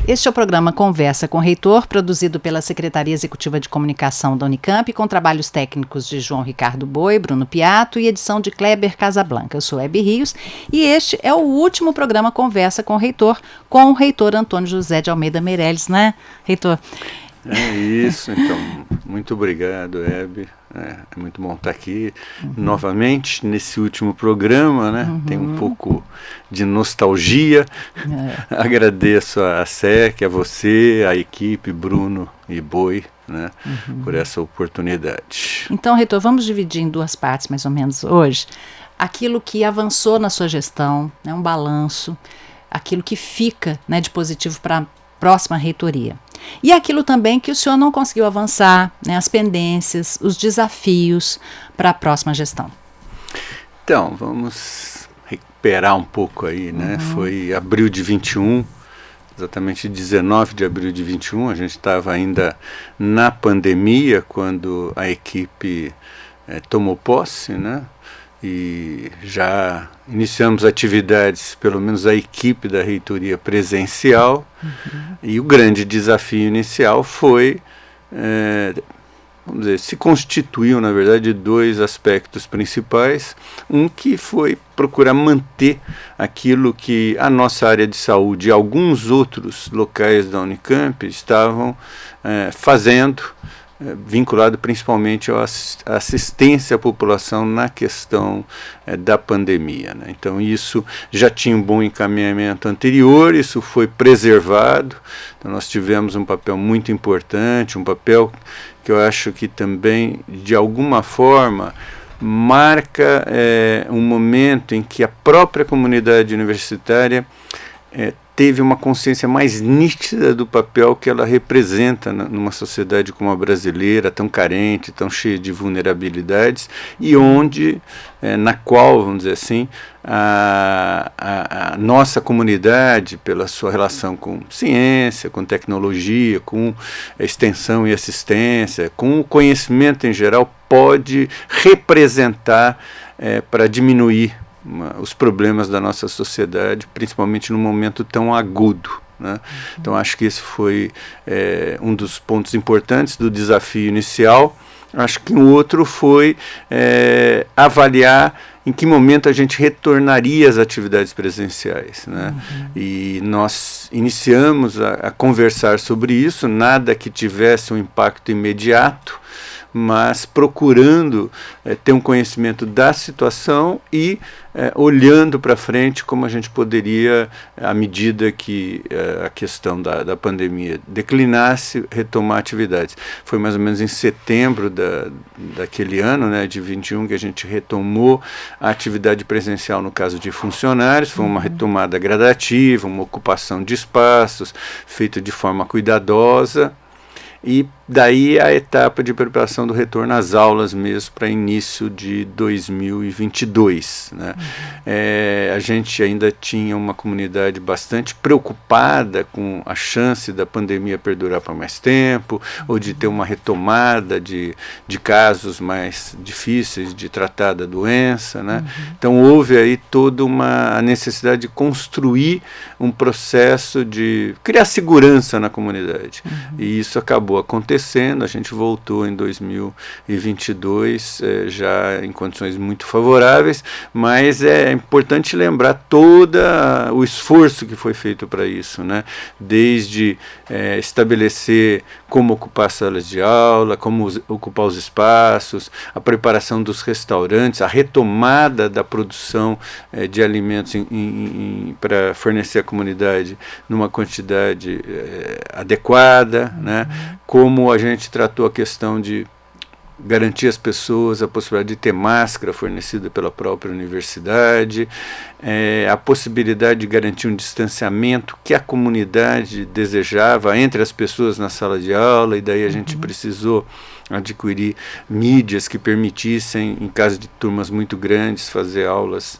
Este é o programa Conversa com o Reitor, produzido pela Secretaria Executiva de Comunicação da Unicamp, com trabalhos técnicos de João Ricardo Boi, Bruno Piato e edição de Kleber Casablanca. Eu sou Hebe Rios e este é o último programa Conversa com o reitor Antônio José de Almeida Meirelles, né, reitor? É isso, então, muito obrigado, Hebe. É muito bom estar aqui novamente nesse último programa, né? Tem um pouco de nostalgia. Agradeço a SEC, a você, a equipe, Bruno e Boi, né? Por essa oportunidade. Então, reitor, vamos dividir em duas partes, mais ou menos, hoje. Aquilo que avançou na sua gestão, né, um balanço, aquilo que fica, né, de positivo para a próxima reitoria. E aquilo também que o senhor não conseguiu avançar, né, as pendências, os desafios para a próxima gestão. Então, vamos recuperar um pouco aí, né? Foi abril de 21, exatamente 19 de abril de 21, a gente estava ainda na pandemia quando a equipe tomou posse, né? E já iniciamos atividades, pelo menos a equipe da reitoria presencial, e o grande desafio inicial foi, vamos dizer, se constituiu, na verdade, dois aspectos principais. Um que foi procurar manter aquilo que a nossa área de saúde e alguns outros locais da Unicamp estavam fazendo, vinculado principalmente à assistência à população na questão da pandemia, né? Então isso já tinha um bom encaminhamento anterior, isso foi preservado, então nós tivemos um papel muito importante, um papel que eu acho que também, de alguma forma, marca um momento em que a própria comunidade universitária teve uma consciência mais nítida do papel que ela representa numa sociedade como a brasileira, tão carente, tão cheia de vulnerabilidades, e onde, na qual, vamos dizer assim, a nossa comunidade, pela sua relação com ciência, com tecnologia, com extensão e assistência, com o conhecimento em geral, pode representar para diminuir os problemas da nossa sociedade, principalmente num momento tão agudo, né? Então acho que esse foi um dos pontos importantes do desafio inicial. Acho que um outro foi avaliar em que momento a gente retornaria às atividades presenciais, né? E nós iniciamos a conversar sobre isso, nada que tivesse um impacto imediato, mas procurando ter um conhecimento da situação e olhando para frente como a gente poderia, à medida que a questão da pandemia declinasse, retomar atividades. Foi mais ou menos em setembro daquele ano, né, de 21, que a gente retomou a atividade presencial no caso de funcionários. Foi uma retomada gradativa, uma ocupação de espaços, feita de forma cuidadosa. E daí a etapa de preparação do retorno às aulas mesmo para início de 2022, né? A gente ainda tinha uma comunidade bastante preocupada com a chance da pandemia perdurar por mais tempo, ou de ter uma retomada de casos mais difíceis de tratar da doença, né? Então houve aí toda uma necessidade de construir um processo de criar segurança na comunidade. E isso acabou acontecendo, a gente voltou em 2022 já em condições muito favoráveis, mas é importante lembrar todo o esforço que foi feito para isso, né? Desde estabelecer como ocupar salas de aula, como ocupar os espaços, a preparação dos restaurantes, a retomada da produção de alimentos para fornecer à comunidade numa quantidade adequada, né? Como a gente tratou a questão de garantir às pessoas a possibilidade de ter máscara fornecida pela própria universidade, a possibilidade de garantir um distanciamento que a comunidade desejava entre as pessoas na sala de aula, e daí a gente precisou adquirir mídias que permitissem, em caso de turmas muito grandes, fazer aulas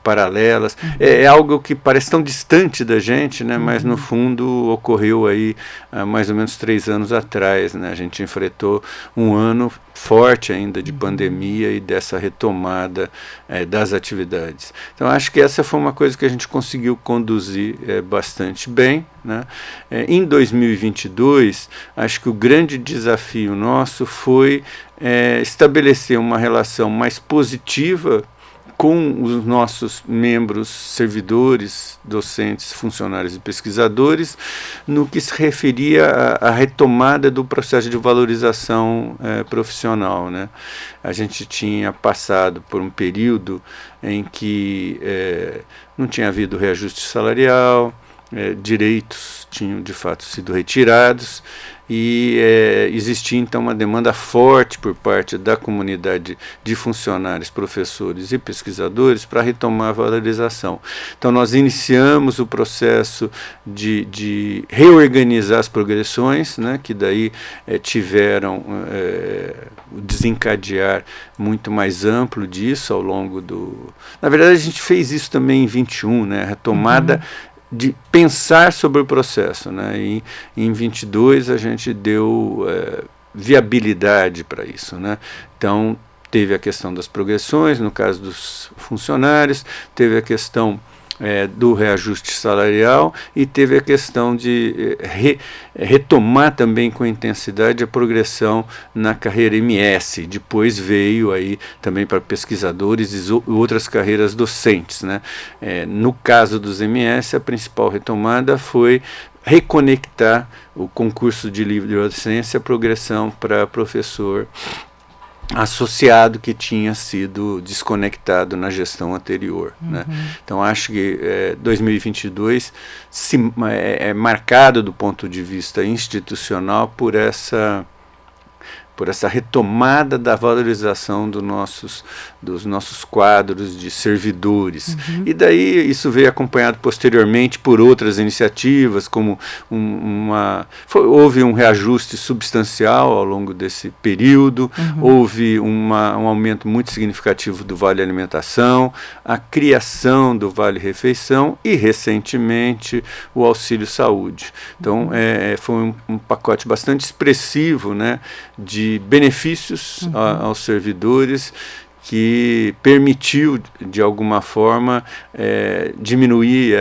paralelas. É algo que parece tão distante da gente, né? Mas no fundo ocorreu aí há mais ou menos 3 anos atrás, né? A gente enfrentou um ano forte ainda de pandemia e dessa retomada das atividades. Então acho que essa foi uma coisa que a gente conseguiu conduzir bastante bem, né? Em 2022, acho que o grande desafio nosso foi estabelecer uma relação mais positiva com os nossos membros, servidores, docentes, funcionários e pesquisadores, no que se referia à retomada do processo de valorização profissional, né? A gente tinha passado por um período em que não tinha havido reajuste salarial, direitos tinham de fato sido retirados, e existia então uma demanda forte por parte da comunidade de funcionários, professores e pesquisadores para retomar a valorização. Então nós iniciamos o processo de reorganizar as progressões, né, que daí tiveram o desencadear muito mais amplo disso ao longo do... Na verdade a gente fez isso também em 21, né, retomada de pensar sobre o processo, né? E em 22 a gente deu viabilidade para isso, né? Então teve a questão das progressões, no caso dos funcionários, teve a questão do reajuste salarial e teve a questão de retomar também com intensidade a progressão na carreira MS. Depois veio aí também para pesquisadores e outras carreiras docentes, né? No caso dos MS, a principal retomada foi reconectar o concurso de livre docência, a progressão para professor associado que tinha sido desconectado na gestão anterior, né? Então acho que 2022 é marcado do ponto de vista institucional por essa retomada da valorização dos nossos quadros de servidores. E daí isso veio acompanhado posteriormente por outras iniciativas, como houve um reajuste substancial ao longo desse período, houve um aumento muito significativo do Vale Alimentação, a criação do Vale Refeição e, recentemente, o Auxílio Saúde. Então, foi um pacote bastante expressivo, né, de benefícios aos servidores, que permitiu, de alguma forma, diminuir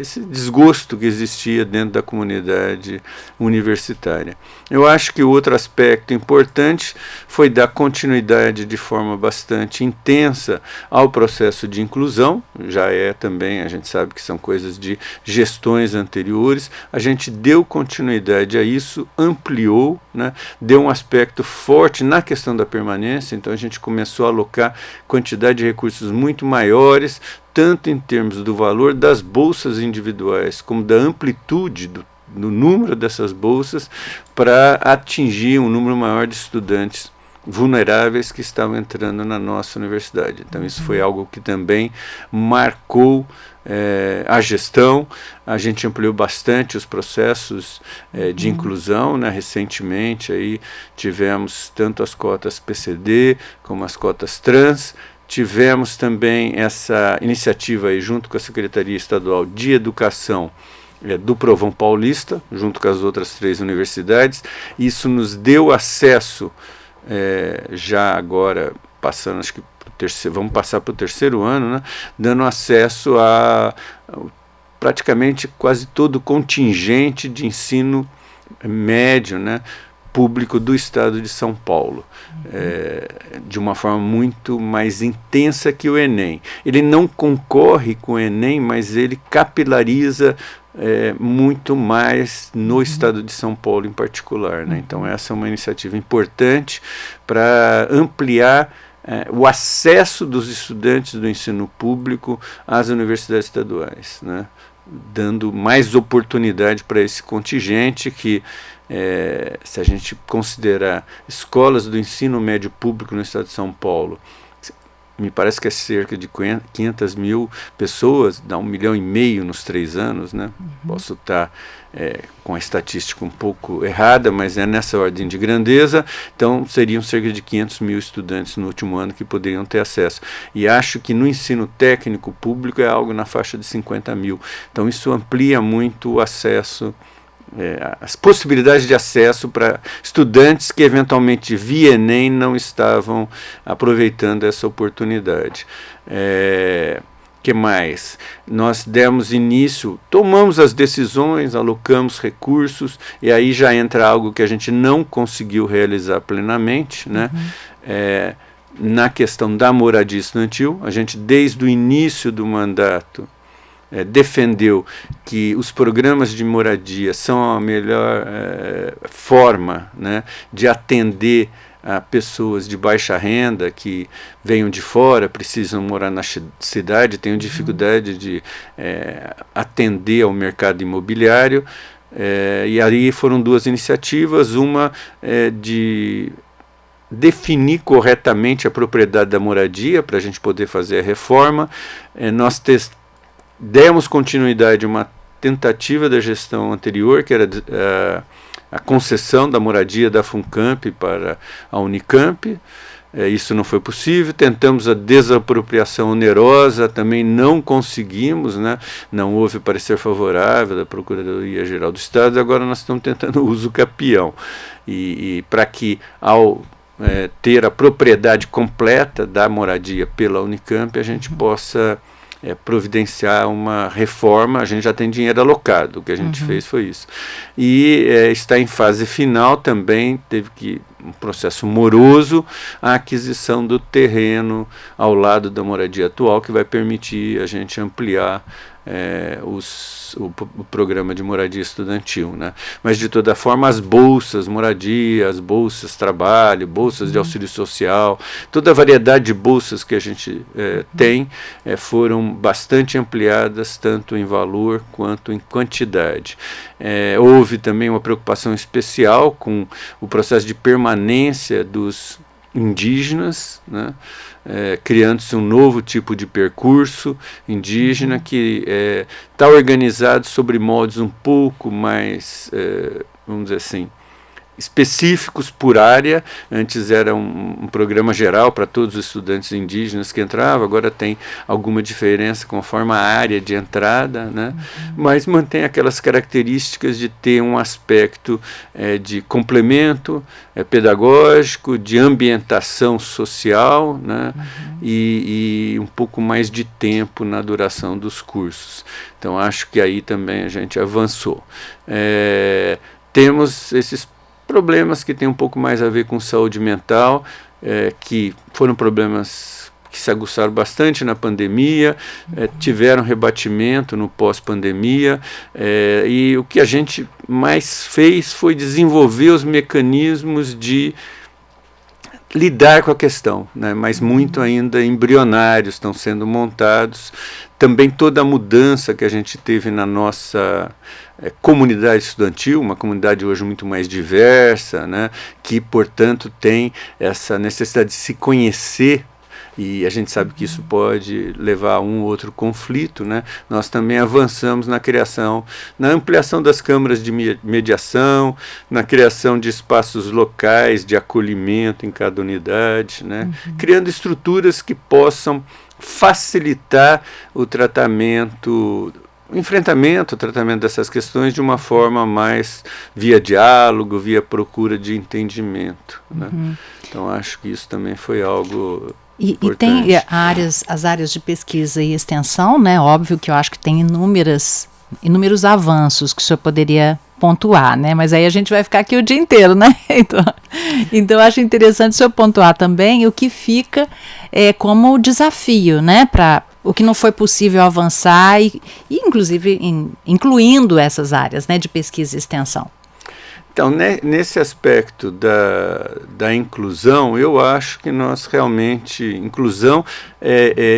esse desgosto que existia dentro da comunidade universitária. Eu acho que outro aspecto importante foi dar continuidade de forma bastante intensa ao processo de inclusão, já também, a gente sabe que são coisas de gestões anteriores, a gente deu continuidade a isso, ampliou, né, deu um aspecto forte na questão da permanência, então a gente começou a alocar quantidade de recursos muito maiores, tanto em termos do valor das bolsas individuais, como da amplitude do número dessas bolsas, para atingir um número maior de estudantes vulneráveis que estavam entrando na nossa universidade. Então isso foi algo que também marcou a gestão. A gente ampliou bastante os processos de inclusão, né? Recentemente aí tivemos tanto as cotas PCD como as cotas trans. Tivemos também essa iniciativa aí, junto com a Secretaria Estadual de Educação, do Provão Paulista, junto com as outras 3 universidades. Isso nos deu acesso, já agora, passando, acho que vamos passar para o 3º ano, né, dando acesso a praticamente quase todo o contingente de ensino médio, né, público do estado de São Paulo, de uma forma muito mais intensa que o Enem. Ele não concorre com o Enem, mas ele capilariza muito mais no estado de São Paulo em particular, né? Então essa é uma iniciativa importante para ampliar o acesso dos estudantes do ensino público às universidades estaduais, né? Dando mais oportunidade para esse contingente que, se a gente considerar escolas do ensino médio público no estado de São Paulo, me parece que é cerca de 500 mil pessoas, dá 1,5 milhão nos 3 anos, né? Posso estar com a estatística um pouco errada, mas é nessa ordem de grandeza. Então seriam cerca de 500 mil estudantes no último ano que poderiam ter acesso. E acho que no ensino técnico público é algo na faixa de 50 mil. Então isso amplia muito o acesso, as possibilidades de acesso para estudantes que eventualmente via Enem não estavam aproveitando essa oportunidade. que mais? Nós demos início, tomamos as decisões, alocamos recursos, e aí já entra algo que a gente não conseguiu realizar plenamente, né? Na questão da moradia estudantil. A gente, desde o início do mandato, defendeu que os programas de moradia são a melhor forma, né, de atender a pessoas de baixa renda que venham de fora, precisam morar na cidade, tenham dificuldade de atender ao mercado imobiliário. E aí foram duas iniciativas, uma de definir corretamente a propriedade da moradia para a gente poder fazer a reforma. Nós demos continuidade a uma tentativa da gestão anterior, que era a concessão da moradia da FUNCAMP para a Unicamp. Isso não foi possível. Tentamos a desapropriação onerosa, também não conseguimos, né? Não houve parecer favorável da Procuradoria-Geral do Estado. Agora nós estamos tentando o uso capião. E para que, ao ter a propriedade completa da moradia pela Unicamp, a gente possa providenciar uma reforma. A gente já tem dinheiro alocado, o que a gente fez foi isso. E está em fase final também, teve um processo moroso, a aquisição do terreno ao lado da moradia atual, que vai permitir a gente ampliar o programa de moradia estudantil, né? Mas de toda forma, as bolsas moradia, as bolsas trabalho, bolsas de auxílio social, toda a variedade de bolsas que a gente tem foram bastante ampliadas, tanto em valor quanto em quantidade. Houve também uma preocupação especial com o processo de permanência dos indígenas, né? Criando-se um novo tipo de percurso indígena que está organizado sobre modos um pouco mais, vamos dizer assim, específicos por área. Antes era um programa geral para todos os estudantes indígenas que entravam, agora tem alguma diferença conforme a área de entrada, né? Mas mantém aquelas características de ter um aspecto de complemento pedagógico, de ambientação social, né? E um pouco mais de tempo na duração dos cursos. Então acho que aí também a gente avançou. Temos esses problemas que têm um pouco mais a ver com saúde mental, que foram problemas que se aguçaram bastante na pandemia, tiveram rebatimento no pós-pandemia, e o que a gente mais fez foi desenvolver os mecanismos de lidar com a questão, né? Mas muito ainda embrionários estão sendo montados. Também toda a mudança que a gente teve na nossa comunidade estudantil, uma comunidade hoje muito mais diversa, né? Que, portanto, tem essa necessidade de se conhecer, e a gente sabe que isso pode levar a um ou outro conflito, né? Nós também avançamos na criação, na ampliação das câmaras de mediação, na criação de espaços locais de acolhimento em cada unidade, né? Criando estruturas que possam facilitar o tratamento, o enfrentamento, o tratamento dessas questões de uma forma mais via diálogo, via procura de entendimento, né? Então acho que isso também foi algo E tem as áreas de pesquisa e extensão, né? Óbvio que eu acho que tem inúmeros avanços que o senhor poderia pontuar, né? Mas aí a gente vai ficar aqui o dia inteiro, né? Então eu acho interessante o senhor pontuar também o que fica como desafio, né? Para o que não foi possível avançar e inclusive incluindo essas áreas, né, de pesquisa e extensão. Então, nesse aspecto da inclusão, eu acho que nós realmente, inclusão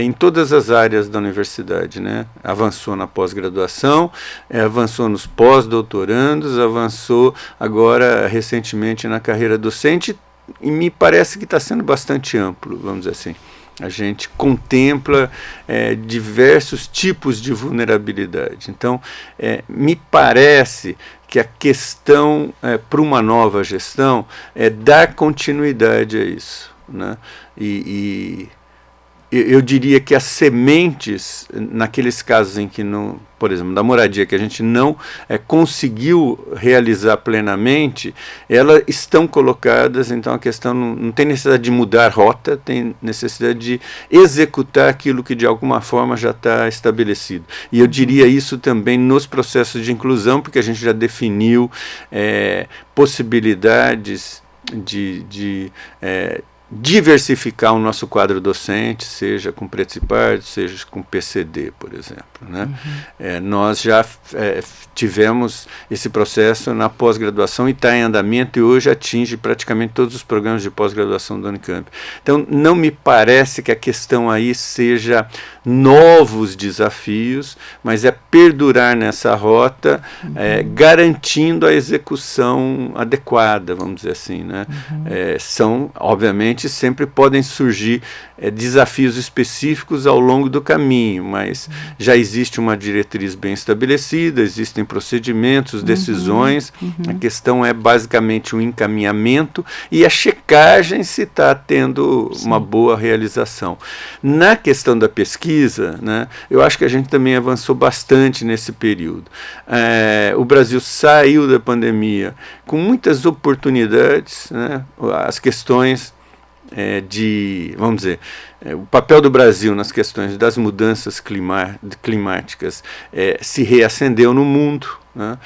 em todas as áreas da universidade, né? Avançou na pós-graduação, avançou nos pós-doutorandos, avançou agora recentemente na carreira docente, e me parece que está sendo bastante amplo, vamos dizer assim. A gente contempla diversos tipos de vulnerabilidade. Então, me parece que a questão para uma nova gestão é dar continuidade a isso, né? E eu diria que as sementes, naqueles casos em que não, por exemplo, da moradia, que a gente não conseguiu realizar plenamente, elas estão colocadas, então a questão não tem necessidade de mudar rota, tem necessidade de executar aquilo que de alguma forma já está estabelecido. E eu diria isso também nos processos de inclusão, porque a gente já definiu possibilidades de diversificar o nosso quadro docente, seja com pretos e pardos, seja com PCD, por exemplo, né? Nós já tivemos esse processo na pós-graduação e está em andamento e hoje atinge praticamente todos os programas de pós-graduação da Unicamp. Então, não me parece que a questão aí seja novos desafios, mas é perdurar nessa rota, garantindo a execução adequada, vamos dizer assim, né? São, obviamente, sempre podem surgir desafios específicos ao longo do caminho, mas já existe uma diretriz bem estabelecida, existem procedimentos, decisões, a questão é basicamente um encaminhamento e a checagem se está tendo uma boa realização. Na questão da pesquisa, né, eu acho que a gente também avançou bastante nesse período. O Brasil saiu da pandemia com muitas oportunidades, né, as questões vamos dizer, o papel do Brasil nas questões das mudanças climáticas se reacendeu no mundo, né?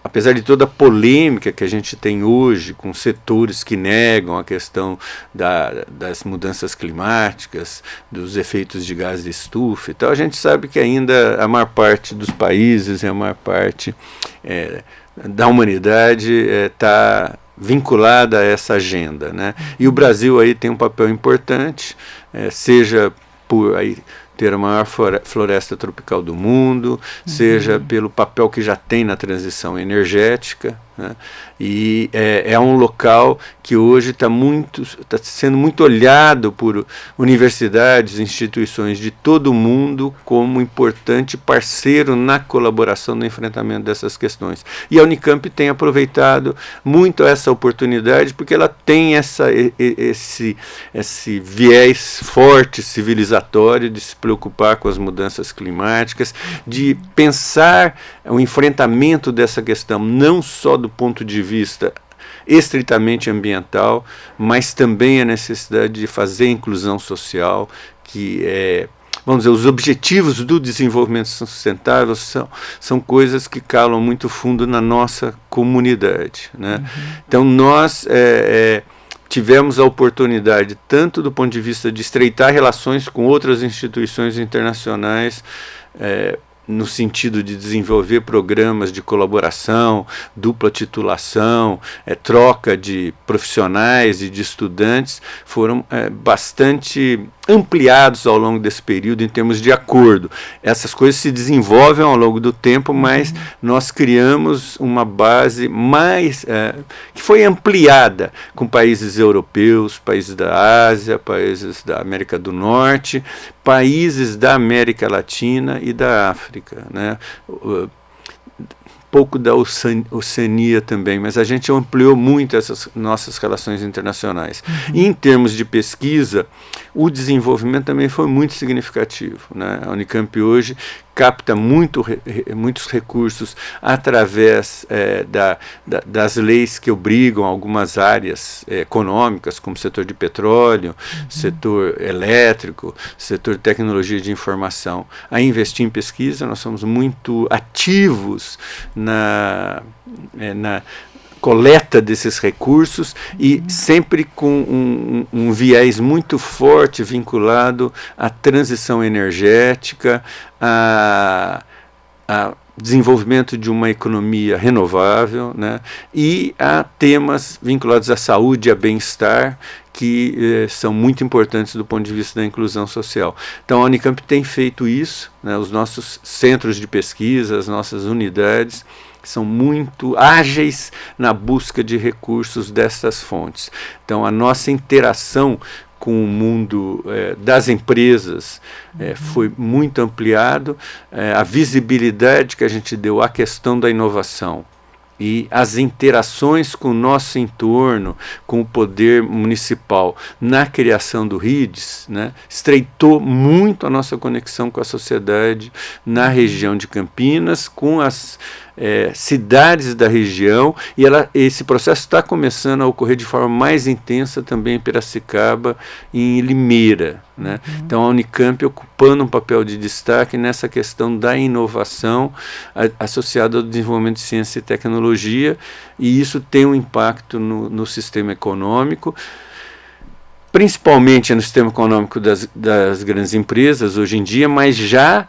Apesar de toda a polêmica que a gente tem hoje com setores que negam a questão das mudanças climáticas, dos efeitos de gás de estufa e tal, a gente sabe que ainda a maior parte dos países e a maior parte da humanidade está vinculada a essa agenda, né? E o Brasil aí tem um papel importante, seja por aí ter a maior floresta tropical do mundo, seja pelo papel que já tem na transição energética, né? E é um local que hoje está sendo muito olhado por universidades, instituições de todo o mundo como importante parceiro na colaboração no enfrentamento dessas questões. E a Unicamp tem aproveitado muito essa oportunidade porque ela tem esse viés forte civilizatório de se preocupar com as mudanças climáticas, de pensar o enfrentamento dessa questão não só do ponto de vista estritamente ambiental, mas também a necessidade de fazer inclusão social, que vamos dizer, os objetivos do desenvolvimento sustentável são coisas que calam muito fundo na nossa comunidade, né? Então nós tivemos a oportunidade, tanto do ponto de vista de estreitar relações com outras instituições internacionais, no sentido de desenvolver programas de colaboração, dupla titulação, troca de profissionais e de estudantes, foram bastante ampliados ao longo desse período em termos de acordo. Essas coisas se desenvolvem ao longo do tempo, mas nós criamos uma base mais que foi ampliada com países europeus, países da Ásia, países da América do Norte, países da América Latina e da África, né? Pouco da Oceania também, mas a gente ampliou muito essas nossas relações internacionais. E em termos de pesquisa, o desenvolvimento também foi muito significativo, né? A Unicamp hoje capta muitos recursos através das leis que obrigam algumas áreas econômicas, como setor de petróleo, setor elétrico, setor de tecnologia de informação, a investir em pesquisa. Nós somos muito ativos na coleta desses recursos e sempre com um viés muito forte vinculado à transição energética, a desenvolvimento de uma economia renovável, né, e a temas vinculados à saúde e a bem-estar, que são muito importantes do ponto de vista da inclusão social. Então a Unicamp tem feito isso, né, os nossos centros de pesquisa, as nossas unidades, são muito ágeis na busca de recursos dessas fontes. Então a nossa interação com o mundo das empresas foi muito ampliado, a visibilidade que a gente deu à questão da inovação e as interações com o nosso entorno, com o poder municipal na criação do RIDES, né, estreitou muito a nossa conexão com a sociedade na região de Campinas, com as cidades da região, e esse processo está começando a ocorrer de forma mais intensa também em Piracicaba e em Limeira, né? Então a Unicamp ocupando um papel de destaque nessa questão da inovação associada ao desenvolvimento de ciência e tecnologia, e isso tem um impacto no sistema econômico, principalmente no sistema econômico das grandes empresas hoje em dia, mas já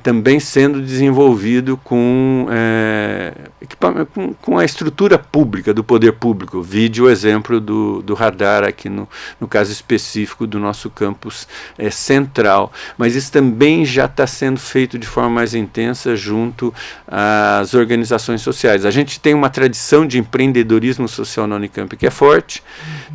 também sendo desenvolvido com a estrutura pública, do poder público. Vide o exemplo do radar aqui no caso específico do nosso campus central. Mas isso também já está sendo feito de forma mais intensa junto às organizações sociais. A gente tem uma tradição de empreendedorismo social na Unicamp que é forte.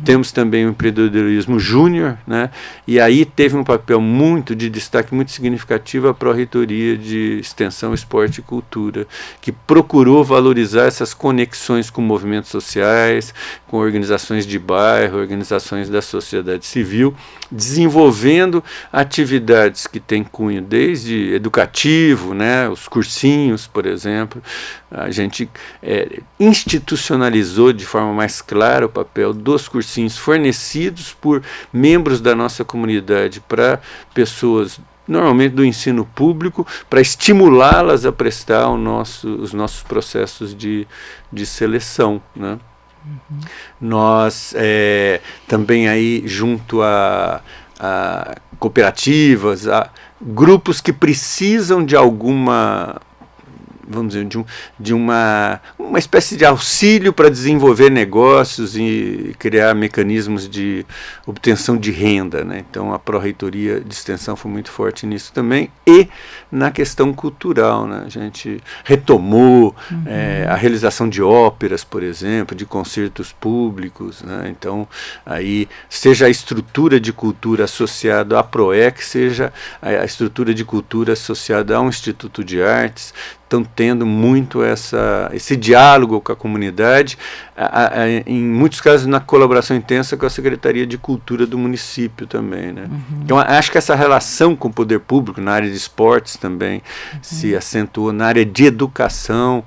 Temos também o empreendedorismo júnior, né? E aí teve um papel muito de destaque, muito significativo a Pró-Reitoria de Extensão, Esporte e Cultura, que procurou valorizar essas conexões com movimentos sociais, com organizações de bairro, organizações da sociedade civil, desenvolvendo atividades que têm cunho desde educativo, né, os cursinhos, por exemplo. A gente institucionalizou de forma mais clara o papel dos cursinhos fornecidos por membros da nossa comunidade para pessoas normalmente do ensino público, para estimulá-las a prestar os nossos processos de seleção, né? Nós também aí junto a cooperativas, a grupos que precisam de alguma, vamos dizer, de uma espécie de auxílio para desenvolver negócios e criar mecanismos de obtenção de renda, né? Então a Pró-Reitoria de Extensão foi muito forte nisso também, e na questão cultural, né? A gente retomou a realização de óperas, por exemplo, de concertos públicos, né? Então aí seja a estrutura de cultura associada à PROEC, seja a estrutura de cultura associada a um Instituto de Artes, estão tendo muito esse diálogo com a comunidade, em muitos casos na colaboração intensa com a Secretaria de Cultura do município também, né? Então acho que essa relação com o poder público na área de esportes também se acentuou, na área de educação,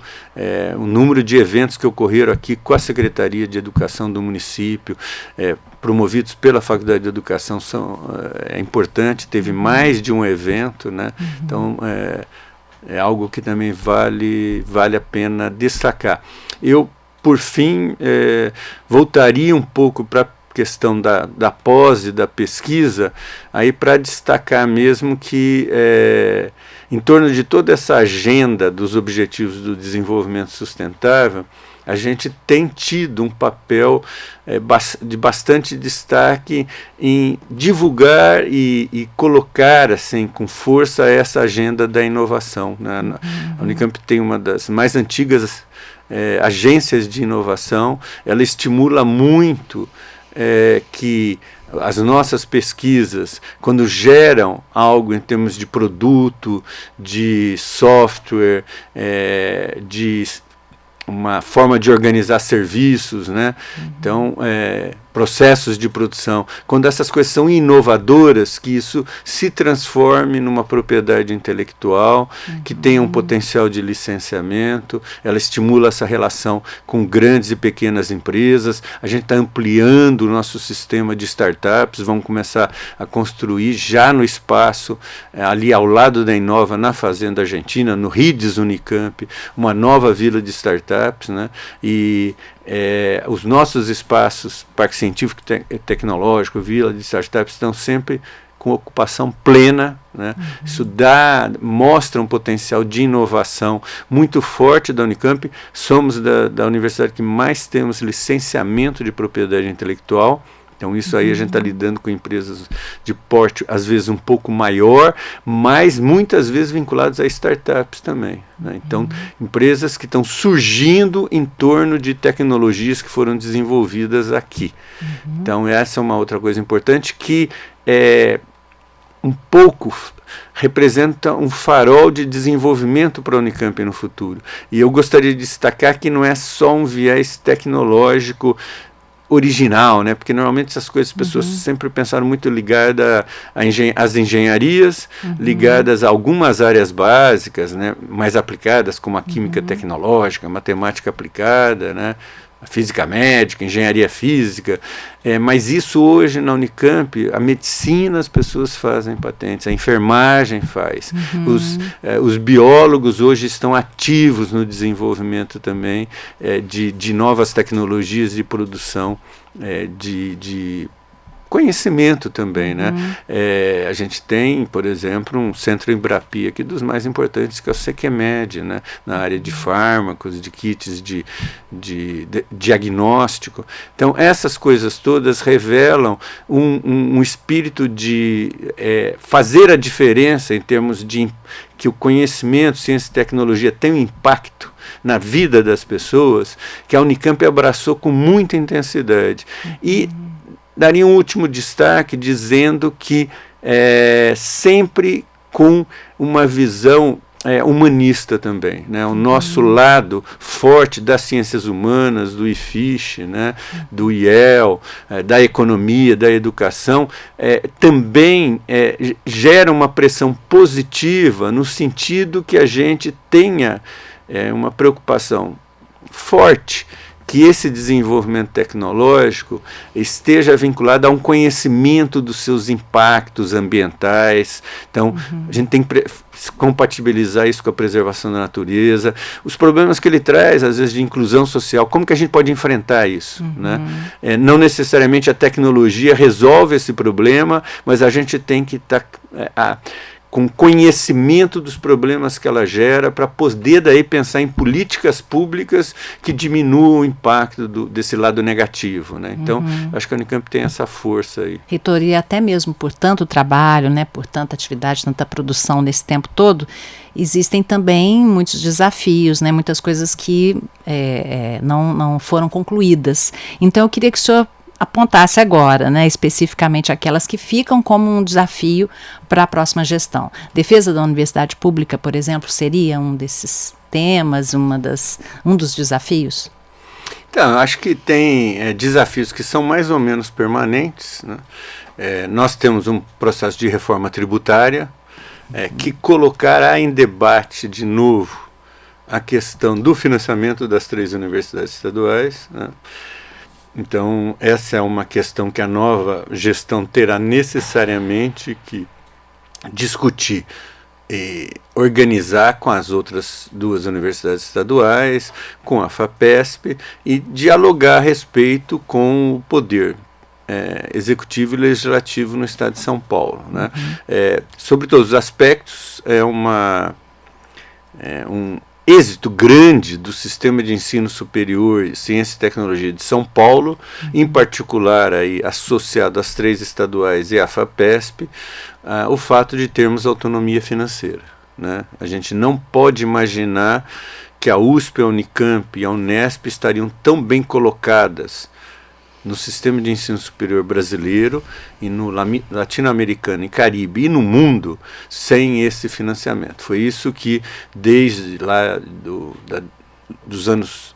o número de eventos que ocorreram aqui com a Secretaria de Educação do município, promovidos pela Faculdade de Educação, é importante, teve mais de um evento, né? Então é algo que também vale a pena destacar. Eu, por fim, voltaria um pouco para a questão da pós e da pesquisa, aí para destacar mesmo que em torno de toda essa agenda dos Objetivos do Desenvolvimento Sustentável, a gente tem tido um papel de bastante destaque em divulgar e colocar assim, com força essa agenda da inovação, né? A Unicamp tem uma das mais antigas agências de inovação, ela estimula muito que as nossas pesquisas, quando geram algo em termos de produto, de software, de uma forma de organizar serviços, né? Então, processos de produção, quando essas coisas são inovadoras, que isso se transforme numa propriedade intelectual, que tenha um potencial de licenciamento, ela estimula essa relação com grandes e pequenas empresas. A gente está ampliando o nosso sistema de startups, vamos começar a construir já no espaço, ali ao lado da Inova, na Fazenda Argentina, no RIDES Unicamp, uma nova vila de startups, né? E os nossos espaços, Parque Científico e Tecnológico, Vila de Startups, estão sempre com ocupação plena, né? Isso mostra um potencial de inovação muito forte da Unicamp. Somos da universidade que mais temos licenciamento de propriedade intelectual. Então isso aí a gente está lidando com empresas de porte, às vezes um pouco maior, mas muitas vezes vinculadas a startups também, né? Então, empresas que estão surgindo em torno de tecnologias que foram desenvolvidas aqui. Então essa é uma outra coisa importante que um pouco representa um farol de desenvolvimento para a Unicamp no futuro. E eu gostaria de destacar que não é só um viés tecnológico original, né? Porque normalmente essas coisas as pessoas sempre pensaram muito ligadas às engenharias, ligadas a algumas áreas básicas, né? Mais aplicadas, como a química tecnológica, a matemática aplicada, né? A física médica, engenharia física, mas isso hoje na Unicamp, a medicina as pessoas fazem patentes, a enfermagem faz, os biólogos hoje estão ativos no desenvolvimento também de novas tecnologias de produção de conhecimento também, né? A gente tem, por exemplo, um centro Embrapi aqui dos mais importantes, que é o Sequemed, né? Na área de fármacos, de kits de diagnóstico. Então, essas coisas todas revelam um espírito de fazer a diferença em termos de que o conhecimento, ciência e tecnologia tem um impacto na vida das pessoas, que a Unicamp abraçou com muita intensidade. E daria um último destaque dizendo que sempre com uma visão humanista também, né? O nosso lado forte das ciências humanas, do IFISH, né? Do IEL, da economia, da educação, também gera uma pressão positiva no sentido que a gente tenha uma preocupação forte que esse desenvolvimento tecnológico esteja vinculado a um conhecimento dos seus impactos ambientais. Então, a gente tem que compatibilizar isso com a preservação da natureza, os problemas que ele traz, às vezes, de inclusão social, como que a gente pode enfrentar isso? Né? Não necessariamente a tecnologia resolve esse problema, mas a gente tem que estar com conhecimento dos problemas que ela gera, para poder daí pensar em políticas públicas que diminuam o impacto desse lado negativo, né? Então, acho que a Unicamp tem essa força aí. Reitoria, até mesmo por tanto trabalho, né, por tanta atividade, tanta produção nesse tempo todo, existem também muitos desafios, né, muitas coisas que não foram concluídas. Então, eu queria que o senhor apontasse agora, né, especificamente aquelas que ficam como um desafio para a próxima gestão. Defesa da universidade pública, por exemplo, seria um desses temas, um dos desafios? Então, acho que tem desafios que são mais ou menos permanentes, né? Nós temos um processo de reforma tributária que colocará em debate de novo a questão do financiamento das 3 universidades estaduais, né? Então, essa é uma questão que a nova gestão terá necessariamente que discutir e organizar com as outras 2 universidades estaduais, com a FAPESP, e dialogar a respeito com o poder executivo e legislativo no estado de São Paulo, né? Sobre todos os aspectos, um êxito grande do sistema de ensino superior, ciência e tecnologia de São Paulo, em particular aí, associado às 3 estaduais e à FAPESP, o fato de termos autonomia financeira, né? A gente não pode imaginar que a USP, a Unicamp e a Unesp estariam tão bem colocadas no sistema de ensino superior brasileiro e no latino-americano e Caribe e no mundo sem esse financiamento. Foi isso que desde lá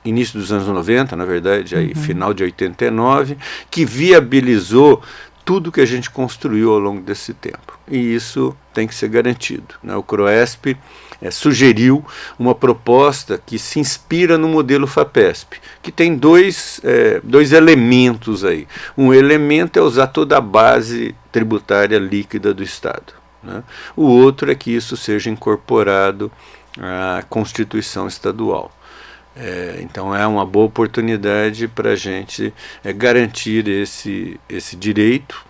início dos anos 90, na verdade, aí, final de 89, que viabilizou tudo que a gente construiu ao longo desse tempo. E isso tem que ser garantido, né? O CROESP sugeriu uma proposta que se inspira no modelo FAPESP, que tem dois elementos aí. Um elemento é usar toda a base tributária líquida do Estado, né? O outro é que isso seja incorporado à Constituição Estadual. Então é uma boa oportunidade para a gente garantir esse direito,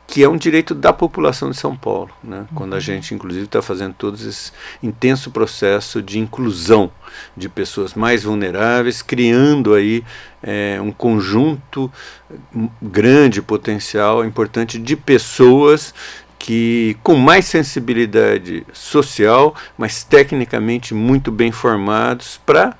que é um direito da população de São Paulo, né? Quando a gente, inclusive, está fazendo todo esse intenso processo de inclusão de pessoas mais vulneráveis, criando aí um conjunto grande, potencial, importante de pessoas que com mais sensibilidade social, mas tecnicamente muito bem formados para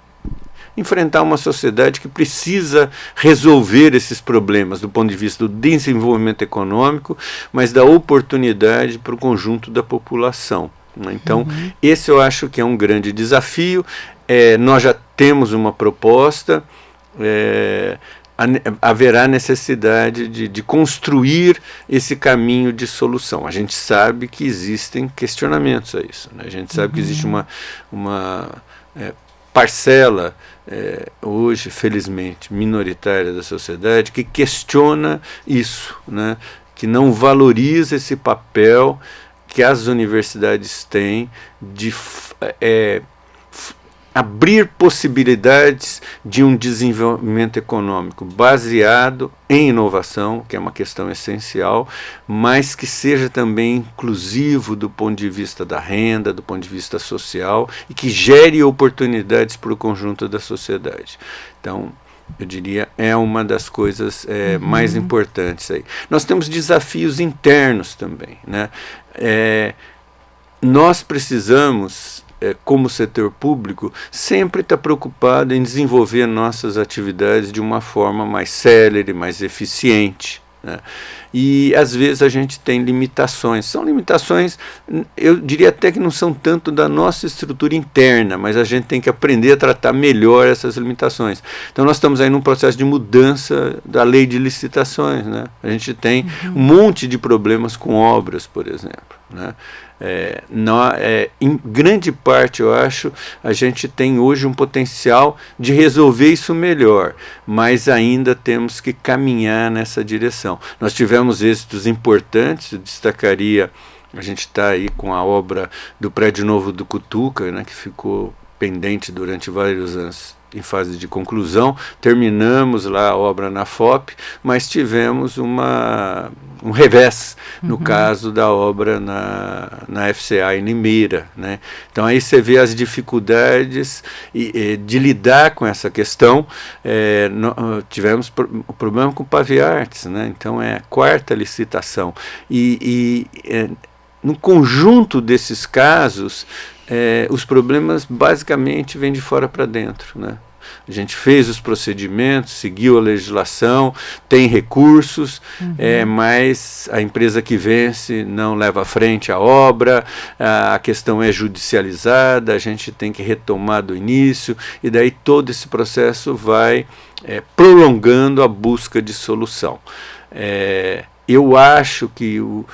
enfrentar uma sociedade que precisa resolver esses problemas do ponto de vista do desenvolvimento econômico, mas da oportunidade para o conjunto da população. Então, esse eu acho que é um grande desafio. Nós já temos uma proposta, haverá necessidade de construir esse caminho de solução. A gente sabe que existem questionamentos a isso, né? A gente sabe que existe uma parcela, hoje, felizmente, minoritária da sociedade, que questiona isso, né? Que não valoriza esse papel que as universidades têm de abrir possibilidades de um desenvolvimento econômico baseado em inovação, que é uma questão essencial, mas que seja também inclusivo do ponto de vista da renda, do ponto de vista social, e que gere oportunidades para o conjunto da sociedade. Então, eu diria, é uma das coisas mais importantes aí. Nós temos desafios internos também, né? Nós precisamos, como setor público, sempre estar preocupado em desenvolver nossas atividades de uma forma mais célere, mais eficiente, né? E às vezes a gente tem limitações. São limitações, eu diria até que não são tanto da nossa estrutura interna, mas a gente tem que aprender a tratar melhor essas limitações. Então nós estamos aí num processo de mudança da lei de licitações, né? A gente tem um monte de problemas com obras, por exemplo, né? Em grande parte, eu acho, a gente tem hoje um potencial de resolver isso melhor, mas ainda temos que caminhar nessa direção. Nós tivemos êxitos importantes, eu destacaria, a gente está aí com a obra do Prédio Novo do Cutuca, né, que ficou pendente durante vários anos em fase de conclusão. Terminamos lá a obra na FOP, mas tivemos um revés no caso da obra na FCA em Limeira, né? Então aí você vê as dificuldades de lidar com essa questão. Tivemos o problema com o Paviartes, né? Então é a quarta licitação no conjunto desses casos, os problemas basicamente vêm de fora para dentro, né? A gente fez os procedimentos, seguiu a legislação, tem recursos, mas a empresa que vence não leva à frente a obra, a questão é judicializada, a gente tem que retomar do início, e daí todo esse processo vai prolongando a busca de solução. Eu acho que o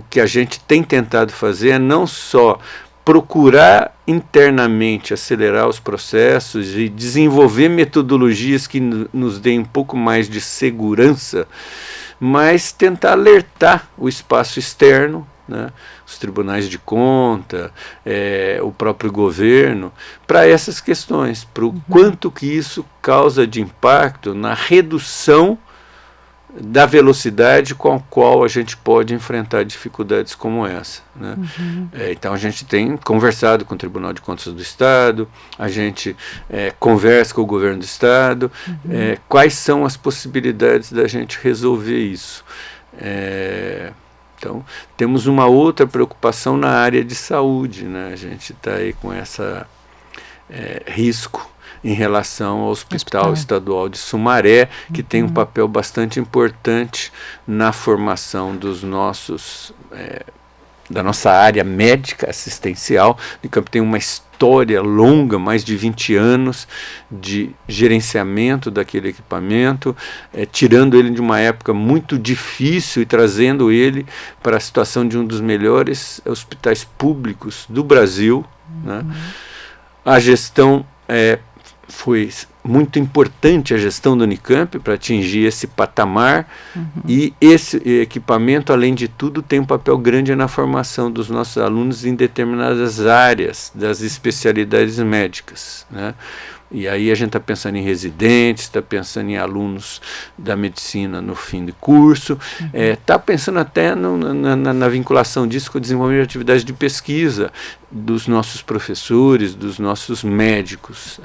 que a gente tem tentado fazer é não só procurar internamente acelerar os processos e desenvolver metodologias que nos deem um pouco mais de segurança, mas tentar alertar o espaço externo, né, os tribunais de conta, o próprio governo, para essas questões, para o quanto que isso causa de impacto na redução da velocidade com a qual a gente pode enfrentar dificuldades como essa, né? Então a gente tem conversado com o Tribunal de Contas do Estado, a gente conversa com o governo do Estado, quais são as possibilidades da gente resolver isso. Então temos uma outra preocupação na área de saúde, né? A gente está aí com essa risco em relação ao Hospital Estadual de Sumaré, que tem um papel bastante importante na formação dos da nossa área médica assistencial. O Unicamp tem uma história longa, mais de 20 anos, de gerenciamento daquele equipamento, tirando ele de uma época muito difícil e trazendo ele para a situação de um dos melhores hospitais públicos do Brasil, né? A gestão foi muito importante, a gestão do Unicamp, para atingir esse patamar, e esse equipamento, além de tudo, tem um papel grande na formação dos nossos alunos em determinadas áreas das especialidades médicas, né? E aí a gente está pensando em residentes, está pensando em alunos da medicina no fim de curso, está pensando até na vinculação disso com o desenvolvimento de atividades de pesquisa dos nossos professores, dos nossos médicos.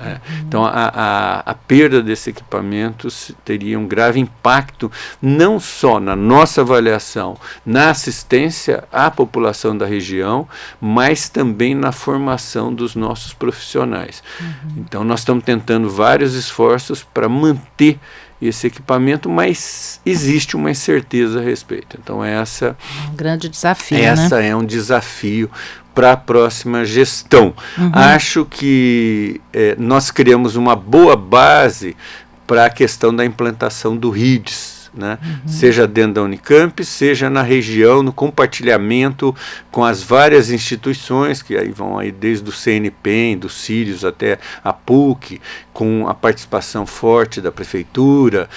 Então a perda desse equipamento teria um grave impacto não só na nossa avaliação, na assistência à população da região, mas também na formação dos nossos profissionais. Então nós estamos tentando vários esforços para manter esse equipamento, mas existe uma incerteza a respeito. Então essa um grande desafio, essa é um desafio para a próxima gestão. Acho que nós criamos uma boa base para a questão da implantação do RIDS, né? Seja dentro da Unicamp, seja na região, no compartilhamento com as várias instituições, que aí vão aí desde o CNPEM, do Sirius até a PUC, com a participação forte da prefeitura,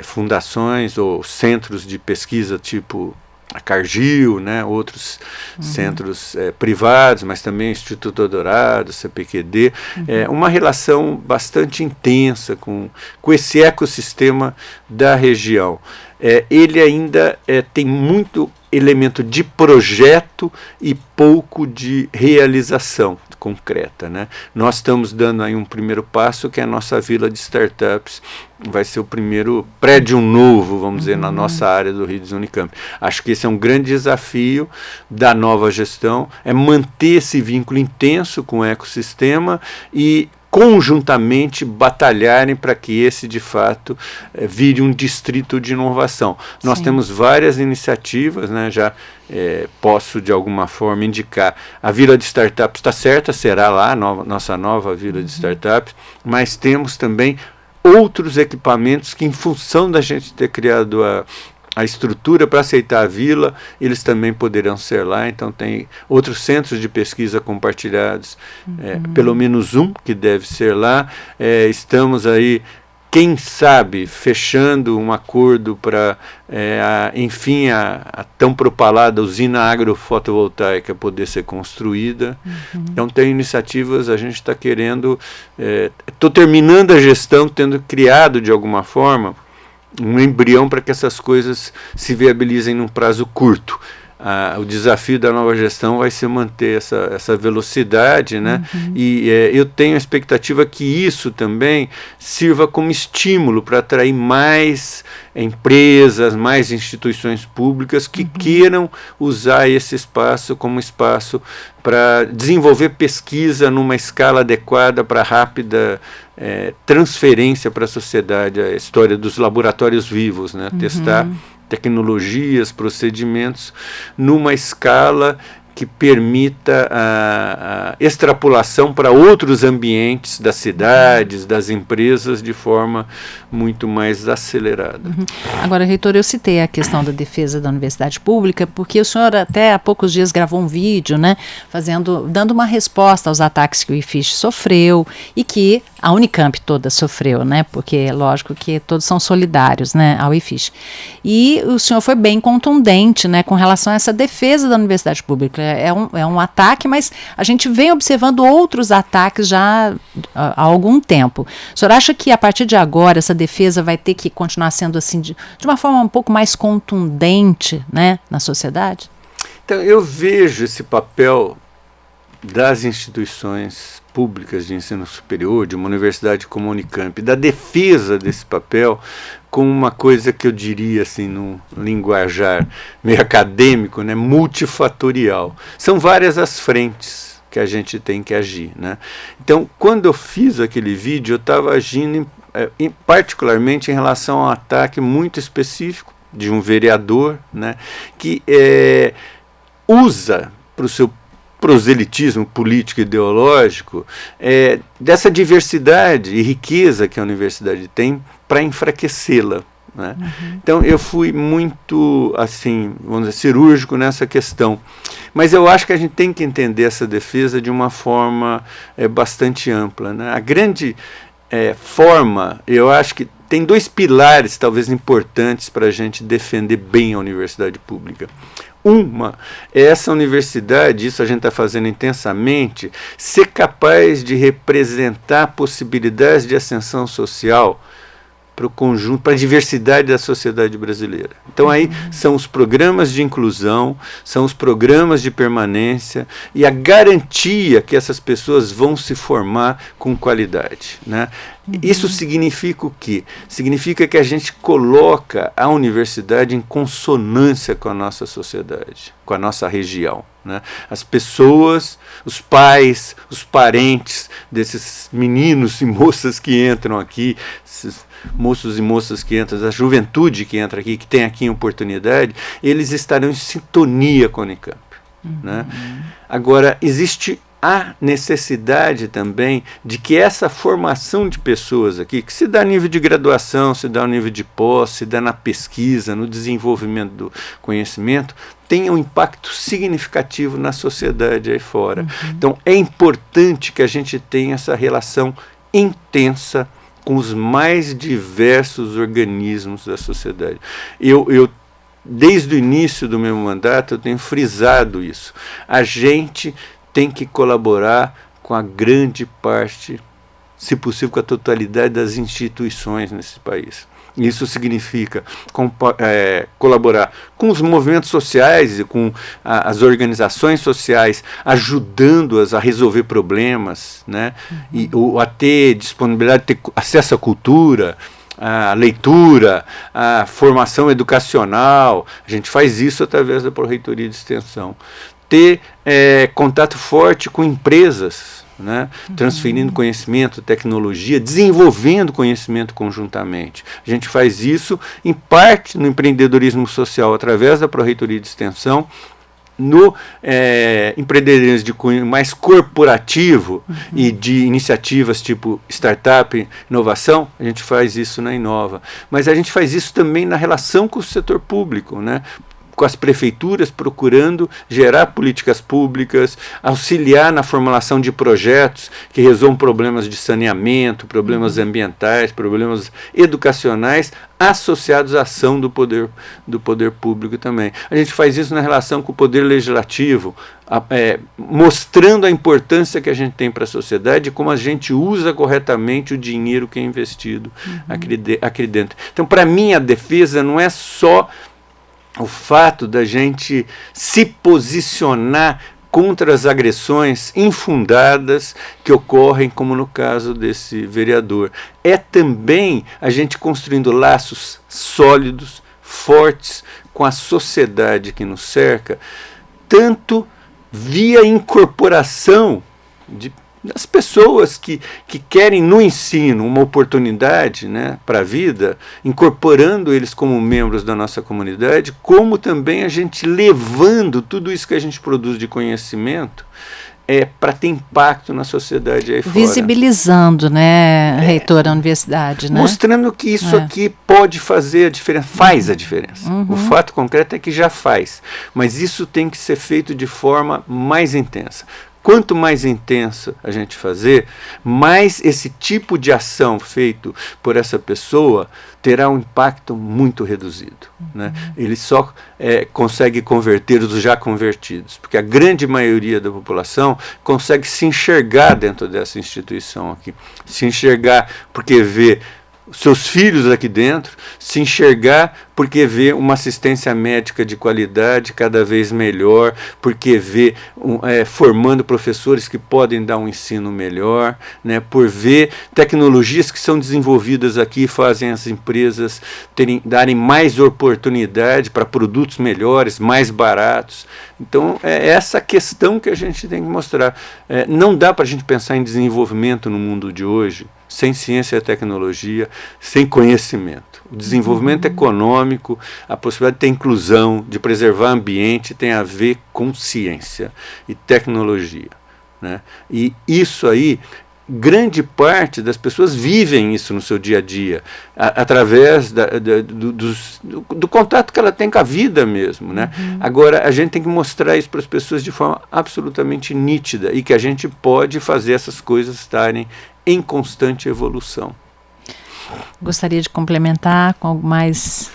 fundações ou centros de pesquisa tipo a Cargill, né, outros centros privados, mas também Instituto Dourado, CPQD, uma relação bastante intensa com esse ecossistema da região. Ele ainda tem muito elemento de projeto e pouco de realização concreta, né? Nós estamos dando aí um primeiro passo, que é a nossa vila de startups, vai ser o primeiro prédio novo, vamos dizer, na nossa área do RIDS Unicamp. Acho que esse é um grande desafio da nova gestão, é manter esse vínculo intenso com o ecossistema e conjuntamente batalharem para que esse, de fato, vire um distrito de inovação. Nós temos várias iniciativas, né, já posso, de alguma forma, indicar. A Vila de Startups está certa, será lá nossa nova Vila de Startups, mas temos também outros equipamentos que, em função da gente ter criado a estrutura para aceitar a vila, eles também poderão ser lá. Então tem outros centros de pesquisa compartilhados, pelo menos um que deve ser lá. Estamos aí, quem sabe, fechando um acordo para, enfim, a tão propalada usina agrofotovoltaica poder ser construída. Então tem iniciativas, a gente está querendo, estou terminando a gestão tendo criado de alguma forma um embrião para que essas coisas se viabilizem num prazo curto. O desafio da nova gestão vai ser manter essa velocidade, né? E eu tenho a expectativa que isso também sirva como estímulo para atrair mais empresas, mais instituições públicas que queiram usar esse espaço como espaço para desenvolver pesquisa numa escala adequada para rápida transferência para a sociedade, a história dos laboratórios vivos, né? Testar tecnologias, procedimentos numa escala que permita a extrapolação para outros ambientes das cidades, das empresas, de forma muito mais acelerada. Agora, reitor, eu citei a questão da defesa da universidade pública, porque o senhor até há poucos dias gravou um vídeo, né, dando uma resposta aos ataques que o IFISH sofreu e que a Unicamp toda sofreu, né, porque é lógico que todos são solidários, né, ao IFISH. E o senhor foi bem contundente, né, com relação a essa defesa da universidade pública. É um ataque, mas a gente vem observando outros ataques já há algum tempo. O senhor acha que a partir de agora essa defesa vai ter que continuar sendo assim de uma forma um pouco mais contundente, né, na sociedade? Então eu vejo esse papel das instituições públicas de ensino superior, de uma universidade como a Unicamp, da defesa desse papel, como uma coisa que eu diria assim, num linguajar meio acadêmico, né, multifatorial. São várias as frentes que a gente tem que agir, né? Então, quando eu fiz aquele vídeo, eu estava agindo particularmente em relação a um ataque muito específico de um vereador, né, que usa para o seu proselitismo político e ideológico dessa diversidade e riqueza que a universidade tem para enfraquecê-la, né? Então eu fui muito, assim, vamos dizer, cirúrgico nessa questão, mas eu acho que a gente tem que entender essa defesa de uma forma bastante ampla, né? A grande forma, eu acho que tem dois pilares talvez importantes para a gente defender bem a universidade pública. Uma é essa universidade, isso a gente está fazendo intensamente, ser capaz de representar possibilidades de ascensão social para o conjunto, para a diversidade da sociedade brasileira. Então aí são os programas de inclusão, são os programas de permanência e a garantia que essas pessoas vão se formar com qualidade, né? Isso significa o quê? Significa que a gente coloca a universidade em consonância com a nossa sociedade, com a nossa região, né? As pessoas, os pais, os parentes desses meninos e moças que entram aqui, esses moços e moças que entram, a juventude que entra aqui, que tem aqui oportunidade, eles estarão em sintonia com a Unicamp. Né? Agora, existe a necessidade também de que essa formação de pessoas aqui, que se dá a nível de graduação, se dá a nível de pós, se dá na pesquisa, no desenvolvimento do conhecimento, tenha um impacto significativo na sociedade aí fora. Então, é importante que a gente tenha essa relação intensa com os mais diversos organismos da sociedade. Desde o início do meu mandato, eu tenho frisado isso. A gente tem que colaborar com a grande parte, se possível, com a totalidade das instituições nesse país. Isso significa colaborar com os movimentos sociais e com as organizações sociais, ajudando-as a resolver problemas, né? A ter disponibilidade, ter acesso à cultura, a leitura, a formação educacional. A gente faz isso através da Pró-Reitoria de Extensão. Ter contato forte com empresas, né? Transferindo conhecimento, tecnologia, desenvolvendo conhecimento conjuntamente. A gente faz isso, em parte, no empreendedorismo social, através da Pró-Reitoria de Extensão, no empreendedorismo de cunho mais corporativo e de iniciativas tipo startup, inovação, a gente faz isso na Inova. Mas a gente faz isso também na relação com o setor público, né? Com as prefeituras, procurando gerar políticas públicas, auxiliar na formulação de projetos que resolvam problemas de saneamento, problemas ambientais, problemas educacionais, associados à ação do poder público também. A gente faz isso na relação com o poder legislativo, mostrando a importância que a gente tem para a sociedade e como a gente usa corretamente o dinheiro que é investido aqui dentro. Então, para mim, a defesa não é só o fato da gente se posicionar contra as agressões infundadas que ocorrem, como no caso desse vereador. É também a gente construindo laços sólidos, fortes, com a sociedade que nos cerca, tanto via incorporação das pessoas que querem no ensino uma oportunidade, né, para a vida, incorporando eles como membros da nossa comunidade, como também a gente levando tudo isso que a gente produz de conhecimento para ter impacto na sociedade aí fora. Visibilizando, né, reitor, a universidade, né? Mostrando que isso aqui pode fazer a diferença, faz a diferença. O fato concreto é que já faz, mas isso tem que ser feito de forma mais intensa. Quanto mais intensa a gente fazer, mais esse tipo de ação feito por essa pessoa terá um impacto muito reduzido. Né? Ele só consegue converter os já convertidos, porque a grande maioria da população consegue se enxergar dentro dessa instituição aqui. Se enxergar porque vê seus filhos aqui dentro, se enxergar porque vê uma assistência médica de qualidade cada vez melhor, porque vê formando professores que podem dar um ensino melhor, né, por ver tecnologias que são desenvolvidas aqui e fazem as empresas darem mais oportunidade para produtos melhores, mais baratos. Então, é essa questão que a gente tem que mostrar. Não dá para a gente pensar em desenvolvimento no mundo de hoje sem ciência e tecnologia, sem conhecimento. O desenvolvimento econômico, a possibilidade de ter inclusão, de preservar o ambiente, tem a ver com ciência e tecnologia. Né? E isso aí, grande parte das pessoas vivem isso no seu dia a dia, através do contato que ela tem com a vida mesmo. Né? Agora, a gente tem que mostrar isso para as pessoas de forma absolutamente nítida e que a gente pode fazer essas coisas estarem em constante evolução. Gostaria de complementar com algo mais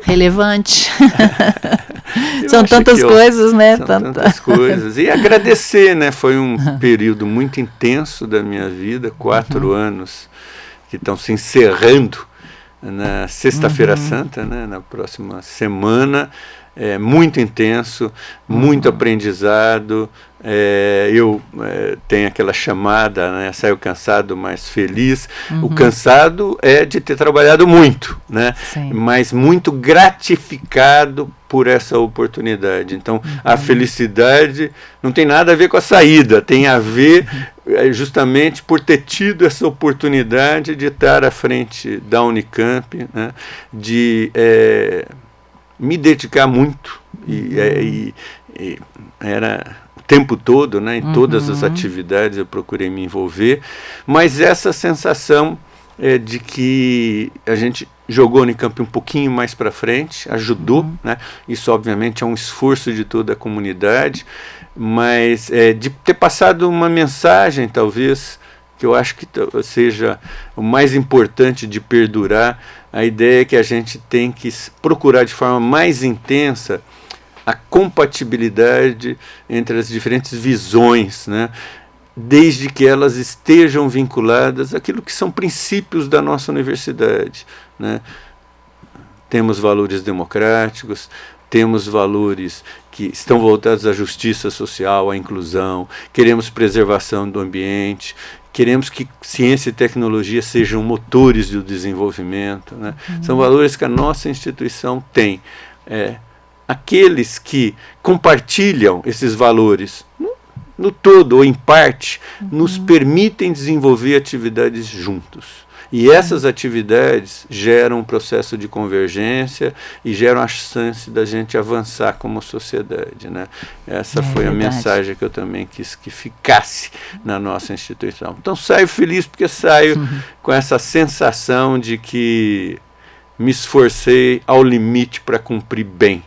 relevante. São tantas coisas, né? São tantas coisas. E agradecer, né? Foi um período muito intenso da minha vida, 4 anos que estão se encerrando na Sexta-feira Santa, né? Na próxima semana. Muito intenso, muito aprendizado. Eu tenho aquela chamada, né, saio cansado, mas feliz. O cansado é de ter trabalhado muito, né, mas muito gratificado por essa oportunidade. Então, a felicidade não tem nada a ver com a saída, tem a ver justamente por ter tido essa oportunidade de estar à frente da Unicamp, né, de me dedicar muito, e era o tempo todo, né, em todas as atividades eu procurei me envolver, mas essa sensação de que a gente jogou a Unicamp um pouquinho mais para frente, ajudou, né? Isso obviamente é um esforço de toda a comunidade, mas de ter passado uma mensagem, talvez, que eu acho que seja o mais importante de perdurar, a ideia é que a gente tem que procurar de forma mais intensa a compatibilidade entre as diferentes visões, né? Desde que elas estejam vinculadas àquilo que são princípios da nossa universidade, né? Temos valores democráticos, temos valores que estão voltados à justiça social, à inclusão, queremos preservação do ambiente, queremos que ciência e tecnologia sejam motores do desenvolvimento, né? São valores que a nossa instituição tem. Aqueles que compartilham esses valores no todo ou em parte, nos permitem desenvolver atividades juntos. E essas atividades geram um processo de convergência e geram a chance da gente avançar como sociedade, né? Essa foi a mensagem que eu também quis que ficasse na nossa instituição. Então saio feliz porque saio com essa sensação de que me esforcei ao limite para cumprir bem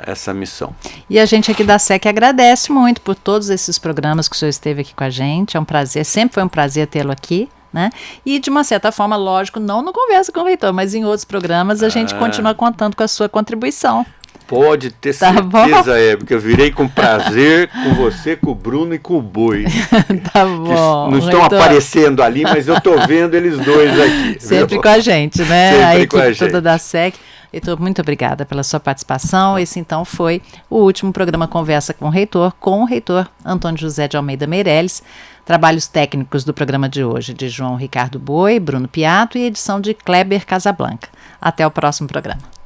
essa missão. E a gente aqui da SEC agradece muito por todos esses programas que o senhor esteve aqui com a gente. É um prazer, sempre foi um prazer tê-lo aqui, né? E de uma certa forma, lógico, não no Conversa com o Reitor, mas em outros programas a gente continua contando com a sua contribuição. Pode ter certeza, Hebe, que eu virei com prazer com você, com o Bruno e com o Boi. Tá bom. Não estão aparecendo ali, mas eu estou vendo eles dois aqui. Sempre com a gente, né? Sempre a com a equipe gente. toda da SEC. Heitor, muito obrigada pela sua participação. Esse, então, foi o último programa Conversa com o reitor Antônio José de Almeida Meirelles. Trabalhos técnicos do programa de hoje, de João Ricardo Boi, Bruno Piato e edição de Kleber Casablanca. Até o próximo programa.